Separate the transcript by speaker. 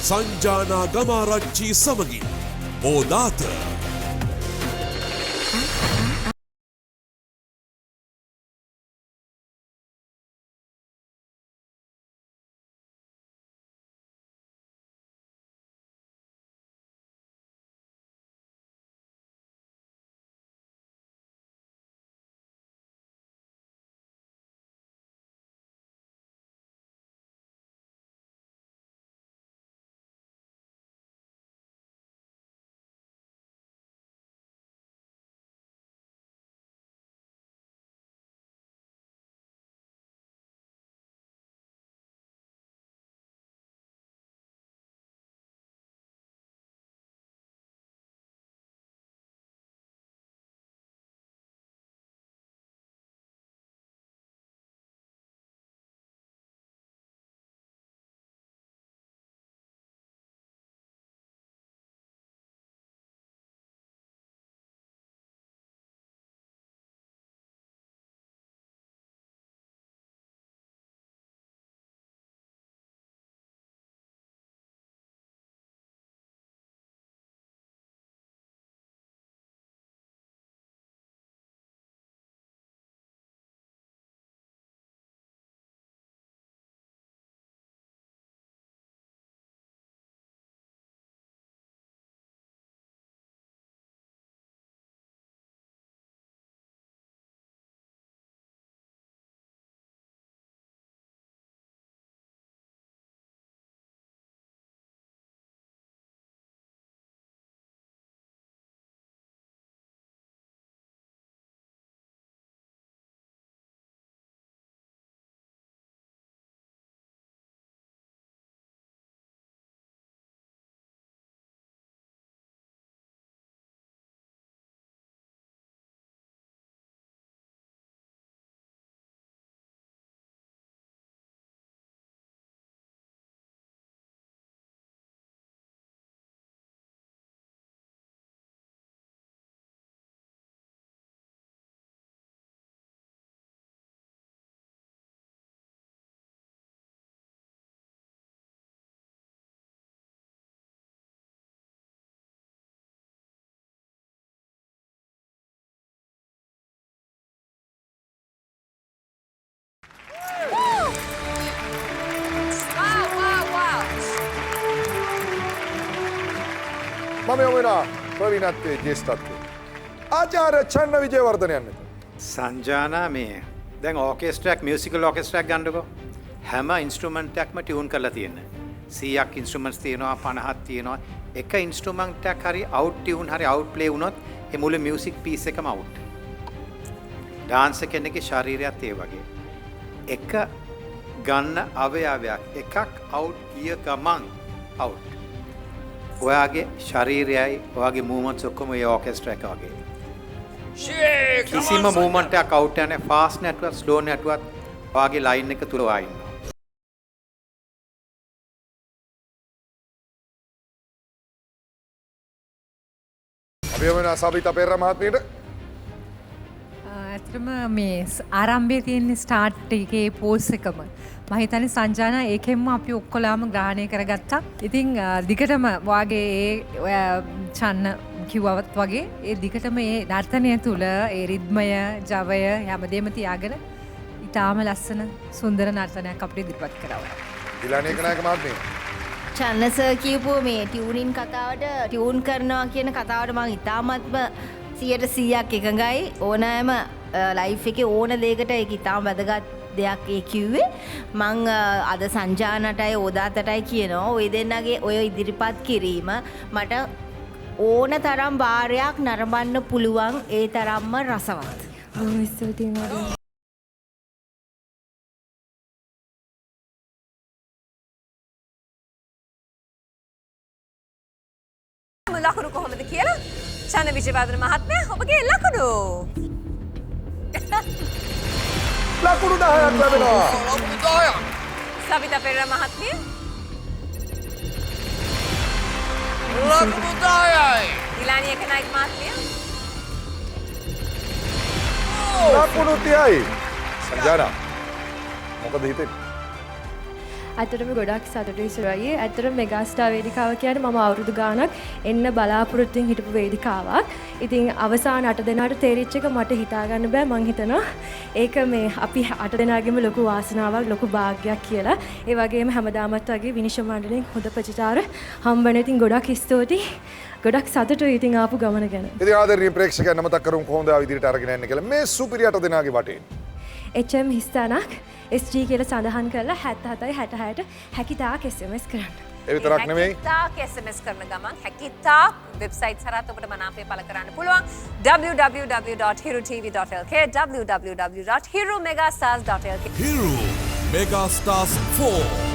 Speaker 1: සංජානා ගමාරච්චි සමගින් ඕදාත
Speaker 2: මම යමු වෙනවා ප්‍රවීණත්වයේ ජ්‍යෙෂ්ඨත්වයේ ආචාර්ය චන්න විජේවර්ධන යන්නේ.
Speaker 3: සංජානා මේ දැන් ඕකෙස්ට්‍රාක් මියුසිකල් ඕකෙස්ට්‍රාක් ගන්නකො හැම ඉන්ස්ට්‍රුමන්ට් එකක්ම ටියුන් කරලා තියෙනවා. 100ක් ඉන්ස්ට්‍රුමන්ට්ස් තියෙනවා 50ක් තියෙනවා. එක ඉන්ස්ට්‍රුමන්ට් එකක් හරි අවුට් ටියුන් හරි අවුට් ප්ලේ වුණොත් ඒ මුළු මියුසික් පීස් එකම අවුට්. ඩාන්ස් කෙනෙක්ගේ ශරීරයත් ඒ වගේ. එක ගන්න අවයවයක් එකක් අවුට් ගිය ගමන් අවුට්. ඔයාගේ ශරීරයයි ඔයාගේ මූවමන්ට්ස් ඔක්කොම ඒ ඕකෙස්ට්‍රා එක වගේ. කිසිම මූවමන්ට් එකක් අවුට් යන්නේ ෆාස්ට් නැටුවත් ස්ලෝ නැටුවත් ඔයාගේ ලයින් එක තුල ඔයා ඉන්නවා.
Speaker 2: අපි යමු වෙනවා සබිතා පෙරේරා මහත්මියට.
Speaker 4: ඇත්තටම මේ ආරම්භයේ තියෙන ස්ටාර්ට් එකේ පෝස් එකම මම හිතන්නේ සංජානා ඒකෙන්ම අපි ඔක්කොලාම ග්‍රහණය කරගත්තා. ඉතින් දිගටම වාගේ ඒ චන්න කිව්වත් වගේ ඒ දිගටම ඒ නර්තනය තුල ඒ රිද්මය, ජවය හැමදේම තියාගෙන ඊටාම ලස්සන සුන්දර නර්තනයක් අපිට ඉදිරිපත් කරනවා.
Speaker 2: දිලානේක නායක මහත්මිය.
Speaker 5: චන්න සර් කියපුව මේ ටියුනින් කතාවට ටියුන් කරනවා කියන කතාවට මම ඉතාමත්ම 100% එකඟයි. ඕනෑම ලයිෆ් එකේ ඕන දෙයකට ඒක ඉතාම වැදගත් දෙයක් ඒ කිව්වේ. මං අද සංජානටයි ඕදාතටයි කියනවා ඔය දෙන්නගේ ඔය ඉදිරිපත් කිරීම මට ඕන තරම් වාරයක් නරඹන්න පුළුවන් ඒ තරම්ම රසවත්.
Speaker 6: ලකුණු කොහොමද කියලා චන්න විජේවර්ධන මහත්මයා ඔබගේ ලකුණු
Speaker 2: ලකුණු 10ක් ලැබෙනවා.
Speaker 1: ලකුණු 10ක්.
Speaker 6: සවිතා පෙරේරා මහත්මිය ලකුණු 10යි. දිලානි එකනායක මහත්මිය
Speaker 2: ලකුණු 30යි. සංජානා මොකද හිතෙන්නේ?
Speaker 7: ඇතරම ගොඩක් සතුටුයි සුරයියේ. ඇතරම මෙගාස්ටාර් වේදිකාව කියන්නේ මම අවුරුදු ගාණක් එන්න බලාපොරොත්තුෙන් හිටපු වේදිකාවක්. ඉතින් අවසාන 8 දෙනාට තේරිච්ච එක මට හිතා ගන්න බෑ. මං හිතනවා ඒක මේ අපි 8 දෙනාගේම ලොකු වාසනාවක් ලොකු භාග්යක් කියලා. ඒ වගේම හැමදාමත් වගේ විනිශ්චය මණ්ඩලයෙන් හොඳ ප්‍රතිචාර හම්බ වෙන. ඉතින් ගොඩක් ස්තුතියි. ගොඩක් සතුටුයි ඉතින් ආපු ගමන ගැන.
Speaker 2: ඉතින් ආදරණීය ප්‍රේක්ෂකයන් මතක් කරමු කොහොමද ආ විදිහට අරගෙන යන්නේ කියලා. මේ සුපිරියට දෙනාගේ වටේ.
Speaker 7: HM හිස්තනක් SG කියලා සඳහන් කරලා 77යි 66ට හැකිතාක් SMS කරන්න.
Speaker 2: ඒ විතරක් නෙමෙයි.
Speaker 6: හැකිතාක් SMS කරන ගමන් හැකිතාක් වෙබ්සයිට් හරහා ඔබට මනාපය පළ කරන්න පුළුවන්. www.hirutv.lk www.hirumegastars.lk
Speaker 1: Hiru Megastars 4.